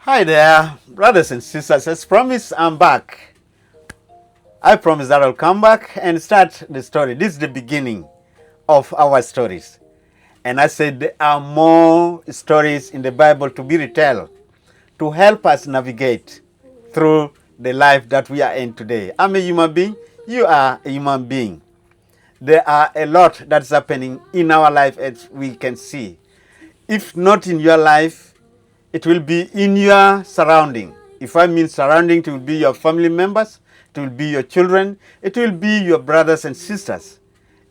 Hi there, brothers and sisters. As promised, I'm back. I promise that I'll come back and start the story. This is the beginning of our stories. And I said there are more stories in the Bible to be retold to help us navigate through the life that we are in today. I'm a human being. You are a human being. There are a lot that's happening in our life as we can see. If not in your life, it will be in your surrounding. If I mean surrounding, it will be your family members, it will be your children, it will be your brothers and sisters.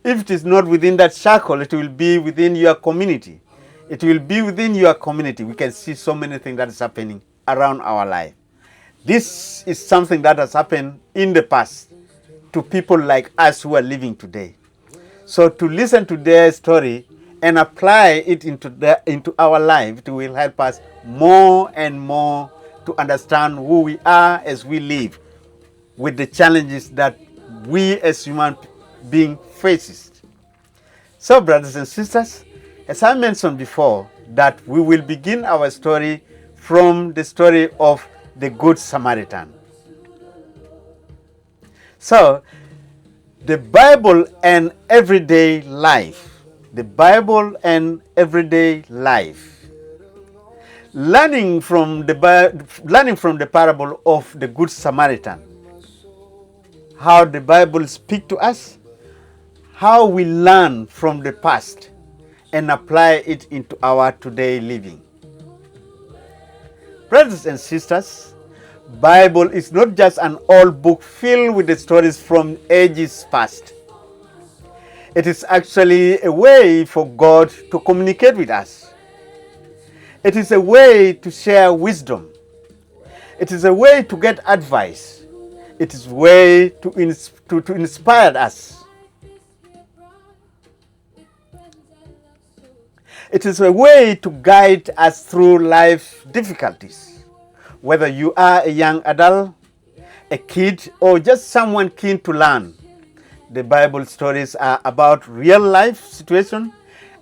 If it is not within that circle, it will be within your community. It will be within your community. We can see so many things that is happening around our life. This is something that has happened in the past to people like us who are living today. So to listen to their story and apply it into our life, it will help us more and more to understand who we are as we live with the challenges that we as human beings faces. So brothers and sisters, as I mentioned before, that we will begin our story from the story of the Good Samaritan. So, the Bible and everyday life. The Bible and everyday life. Learning from the parable of the Good Samaritan. How the Bible speaks to us. How we learn from the past and apply it into our today living. Brothers and sisters, Bible is not just an old book filled with the stories from ages past. It is actually a way for God to communicate with us. It is a way to share wisdom. It is a way to get advice. It is a way to inspire us. It is a way to guide us through life difficulties. Whether you are a young adult, a kid, or just someone keen to learn, the Bible stories are about real life situations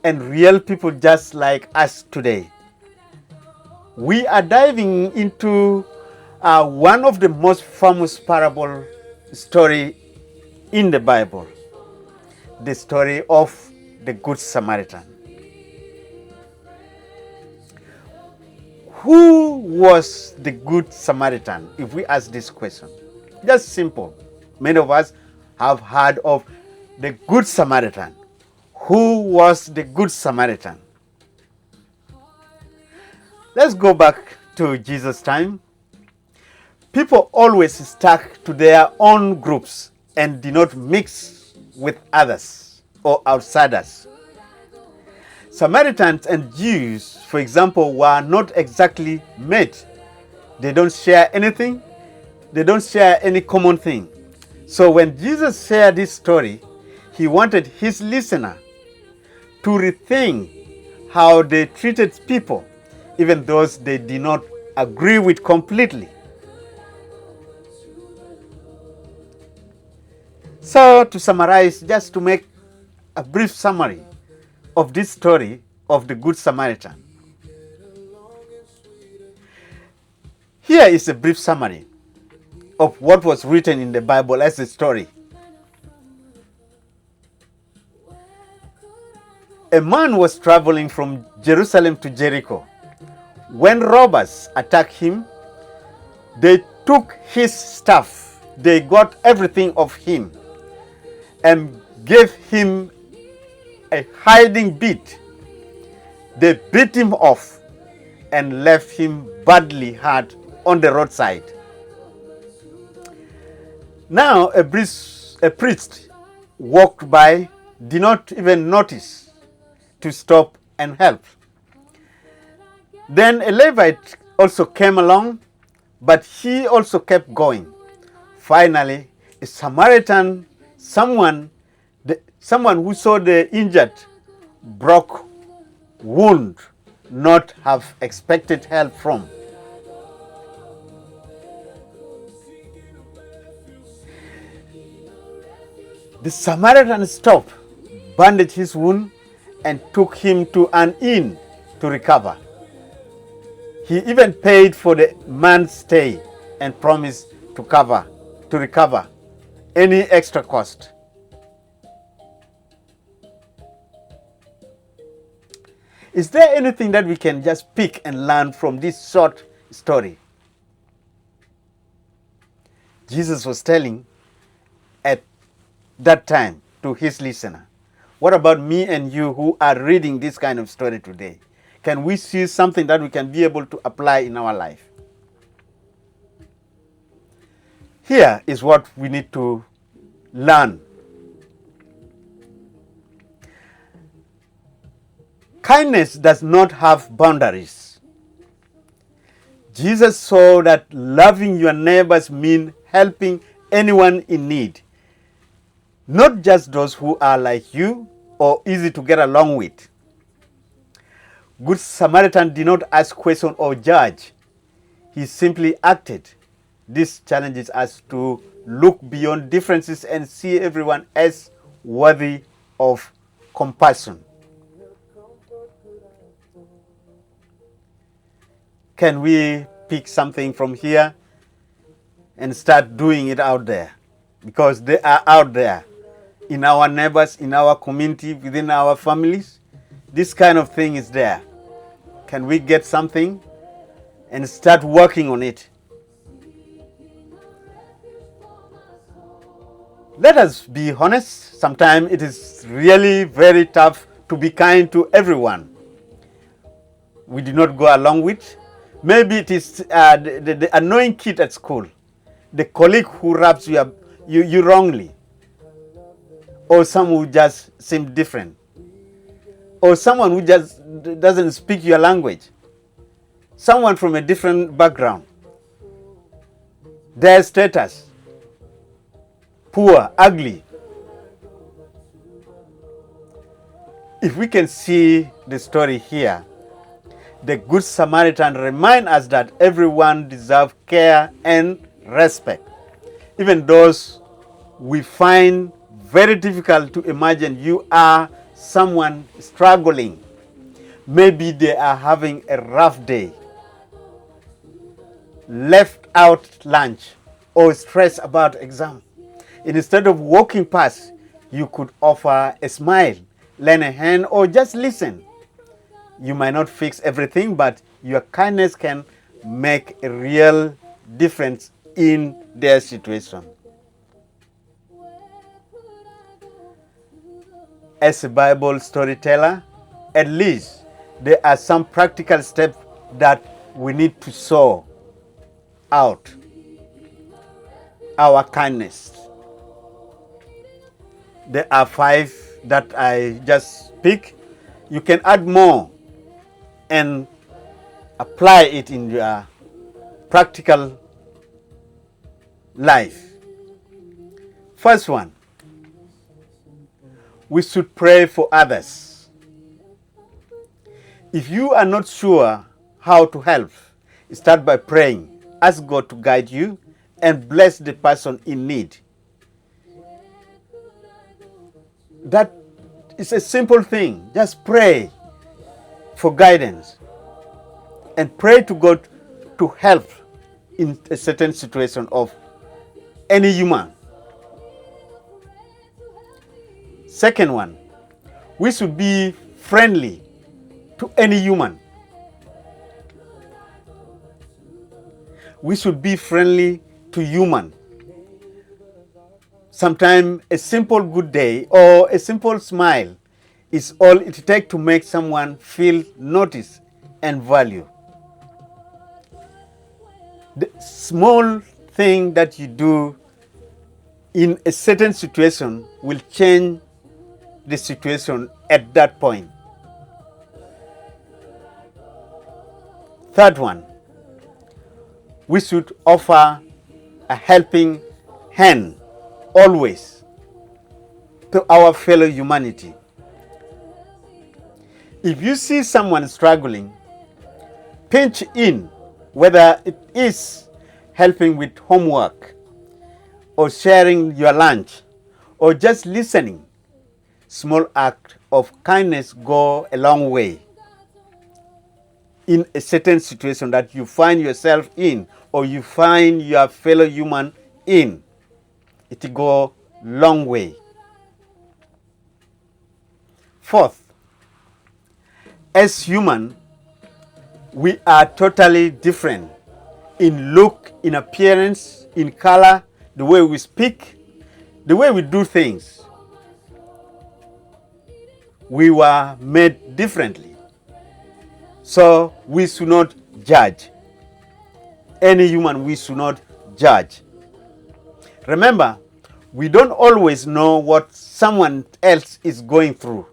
and real people just like us today. We are diving into one of the most famous parable story in the Bible, the story of the Good Samaritan. Who was the Good Samaritan, if we ask this question? Just simple. Many of us have heard of the Good Samaritan. Who was the Good Samaritan? Let's go back to Jesus' time. People always stuck to their own groups and did not mix with others or outsiders. Samaritans and Jews, for example, were not exactly mates. They don't share anything. They don't share any common thing. So when Jesus shared this story, he wanted his listener to rethink how they treated people, even those they did not agree with completely. So to summarize, just to make a brief summary of this story of the Good Samaritan. Here is a brief summary of what was written in the Bible as a story. A man was traveling from Jerusalem to Jericho. When robbers attacked him, they took his stuff. They got everything of him and gave him a hiding beat. They beat him off and left him badly hurt on the roadside. Now a priest walked by, did not even notice to stop and help. Then a Levite also came along, but he also kept going. Finally, a Samaritan, someone who saw the injured, broke wound, not have expected help from. The Samaritan stopped, bandaged his wound, and took him to an inn to recover. He even paid for the man's stay and promised to recover any extra cost. Is there anything that we can just pick and learn from this short story? Jesus was telling at that time to his listener. What about me and you who are reading this kind of story today? Can we see something that we can be able to apply in our life? Here is what we need to learn. Kindness does not have boundaries. Jesus saw that loving your neighbors means helping anyone in need, not just those who are like you or easy to get along with. Good Samaritan did not ask questions or judge. He simply acted. This challenges us to look beyond differences and see everyone as worthy of compassion. Can we pick something from here and start doing it out there? Because they are out there in our neighbors, in our community, within our families. This kind of thing is there. Can we get something and start working on it? Let us be honest. Sometimes it is really very tough to be kind to everyone we do not go along with. Maybe it is the annoying kid at school, the colleague who rubs you wrongly, or someone who just seems different, or someone who just doesn't speak your language, someone from a different background, their status, poor, ugly. If we can see the story here, the Good Samaritan reminds us that everyone deserves care and respect. Even those we find very difficult to imagine you are someone struggling. Maybe they are having a rough day, left out lunch, or stress about exam. Instead of walking past, you could offer a smile, lend a hand, or just listen. You might not fix everything, but your kindness can make a real difference in their situation. As a Bible storyteller, at least there are some practical steps that we need to sow out our kindness. There are 5 that I just pick. You can add more and apply it in your practical life. First one, we should pray for others. If you are not sure how to help, start by praying. Ask God to guide you and bless the person in need. That is a simple thing. Just pray for guidance and pray to God to help in a certain situation of any human. Second one, we should be friendly to any human. We should be friendly to human. Sometimes a simple good day or a simple smile is all it takes to make someone feel noticed and valued. The small thing that you do in a certain situation will change the situation at that point. Third one, we should offer a helping hand always to our fellow humanity. If you see someone struggling, pinch in, whether it is helping with homework or sharing your lunch or just listening. Small act of kindness go a long way. in a certain situation that you find yourself in or you find your fellow human in. It go long way. Fourth, as human, we are totally different in look, in appearance, in color, the way we speak, the way we do things. We were made differently. So we should not judge. Any human, we should not judge. Remember, we don't always know what someone else is going through.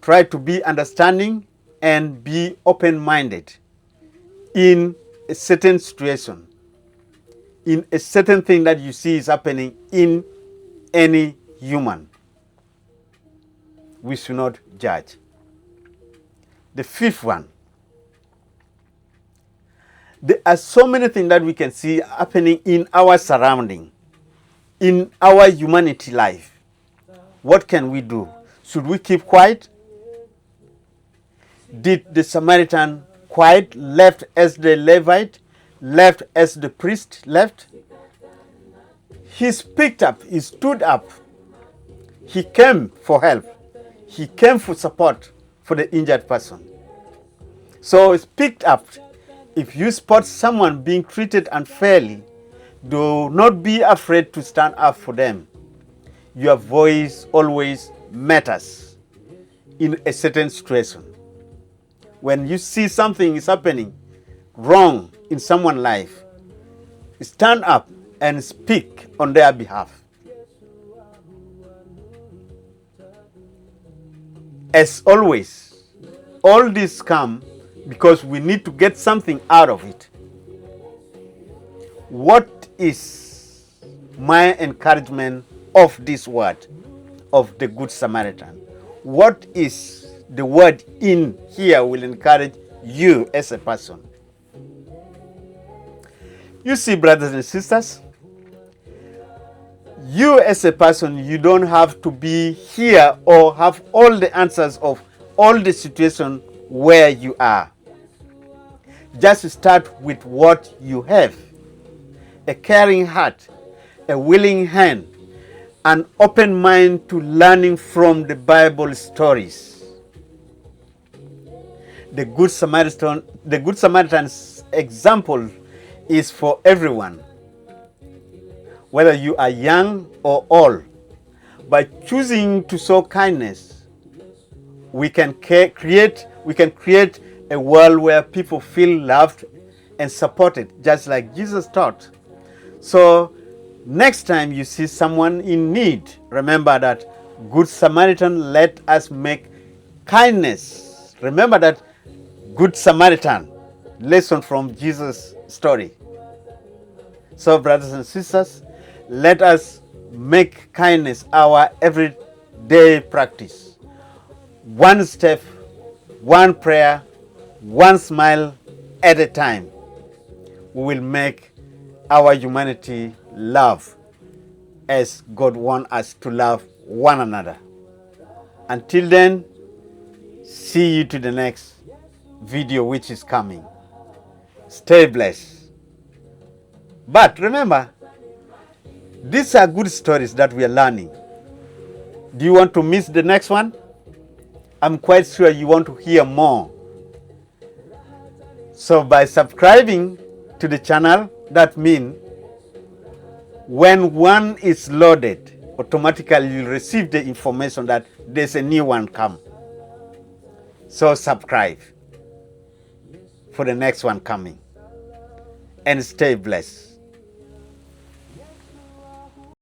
Try to be understanding and be open-minded in a certain situation, in a certain thing that you see is happening in any human. We should not judge. The fifth one, there are so many things that we can see happening in our surrounding, in our humanity life. What can we do? Should we keep quiet? Did the Samaritan quiet, left as the Levite, left as the priest left? He picked up, he stood up. He came for help. He came for support for the injured person. So it's picked up. If you spot someone being treated unfairly, do not be afraid to stand up for them. Your voice always matters in a certain situation. When you see something is happening wrong in someone's life, stand up and speak on their behalf. As always, all this come because we need to get something out of it. What is my encouragement of this word of the Good Samaritan? What is the word in here will encourage you as a person? You see, brothers and sisters, you as a person, you don't have to be here or have all the answers of all the situation where you are. Just start with what you have. A caring heart, a willing hand, an open mind to learning from the Bible stories. The Good Samaritan's example is for everyone, whether you are young or old. By choosing to show kindness, we can create a world where people feel loved and supported, just like Jesus taught. So next time you see someone in need, remember that Good Samaritan let us make kindness. Remember that Good Samaritan lesson from Jesus' story. So brothers and sisters, let us make kindness our everyday practice. One step, one prayer, one smile at a time. We will make our humanity love as God wants us to love one another. Until then, see you to the next video which is coming. Stay blessed. But remember, these are good stories that we are learning. Do you want to miss the next one? I'm quite sure you want to hear more. So by subscribing to the channel, that means when one is loaded, automatically you'll receive the information that there's a new one come. So subscribe for the next one coming. And stay blessed.